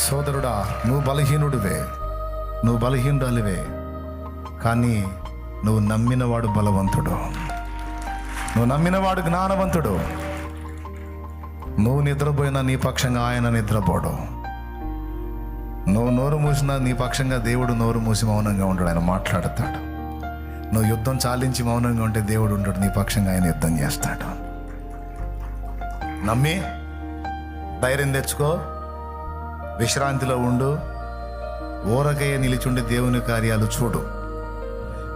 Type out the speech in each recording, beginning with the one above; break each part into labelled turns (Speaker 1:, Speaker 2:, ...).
Speaker 1: సోదరుడా, నువ్వు బలహీనుడివే, నువ్వు బలహీనురాలివే, కానీ నువ్వు నమ్మినవాడు బలవంతుడు, నువ్వు నమ్మినవాడు జ్ఞానవంతుడు. నువ్వు నిద్రపోయినా నీ పక్షంగా ఆయన నిద్రపోడు. నువ్వు నోరు మూసినా నీ పక్షంగా దేవుడు నోరు మూసి మౌనంగా ఉండడు, ఆయన మాట్లాడతాడు. నువ్వు యుద్ధం చాలించి మౌనంగా ఉంటే దేవుడు ఉండడు, నీ పక్షంగా ఆయన యుద్ధం చేస్తాడు. నమ్మి ధైర్యం తెచ్చుకో, విశ్రాంతిలో ఉండు, ఊరకయ్య నిలిచుండి దేవుని కార్యాలు చూడు.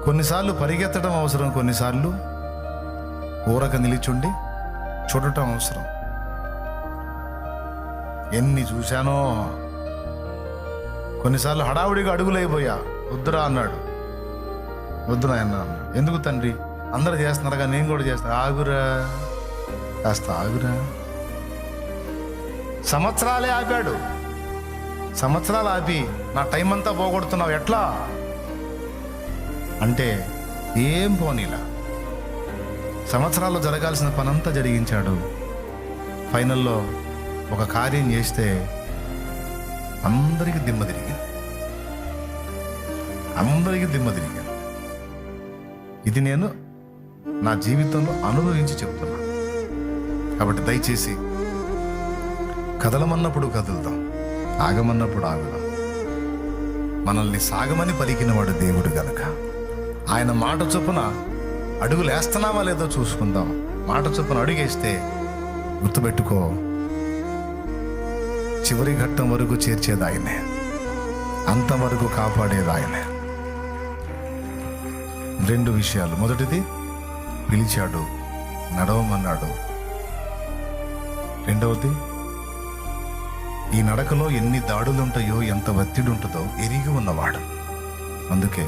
Speaker 1: కొన్నిసార్లు పరిగెత్తడం అవసరం, కొన్నిసార్లు ఊరక నిలిచుండి చూడటం అవసరం. ఎన్ని చూశానో, కొన్నిసార్లు హడావుడిగా అడుగులైపోయా, వద్దురా అన్నాడు, వద్దురా అన్నాడు. ఎందుకు తండ్రి, అందరూ చేస్తున్నారుగా నేను కూడా చేస్తాను. ఆగురా, కాస్త ఆగురా. సంవత్సరాలే ఆపాడు, సంవత్సరాలు ఆపి నా టైం అంతా పోగొడుతున్నావు ఎట్లా అంటే ఏం పోనీలా. సంవత్సరాల్లో జరగాల్సిన పనంతా జరిగించాడు. ఫైనల్లో ఒక కార్యం చేస్తే అందరికీ దిమ్మ తిరిగింది, అందరికీ దిమ్మ తిరిగింది. ఇది నేను నా జీవితంలో అనుభవించి చెప్తున్నా. కాబట్టి దయచేసి కదలమన్నప్పుడు కదులుదాం, ఆగమన్నప్పుడు ఆగుదాం. మనల్ని సాగమని పలికినవాడు దేవుడు గనక ఆయన మాట చొప్పున అడుగులు వేస్తున్నావా లేదో చూసుకుందాం. మాట చొప్పున అడుగేస్తే గుర్తుపెట్టుకో, చివరి ఘట్టం వరకు చేర్చేది ఆయనే, అంతవరకు కాపాడేది ఆయనే. 2 విషయాలు. మొదటిది, పిలిచాడు, నడవమన్నాడు. రెండవది, ఈ నడకలో ఎన్ని దాడులుంటాయో, ఎంత ఒత్తిడి ఉంటుందో ఎరిగి ఉన్నవాడు. అందుకే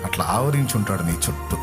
Speaker 1: అట్లా ఆవరించుంటాడు నీ చుట్టూ.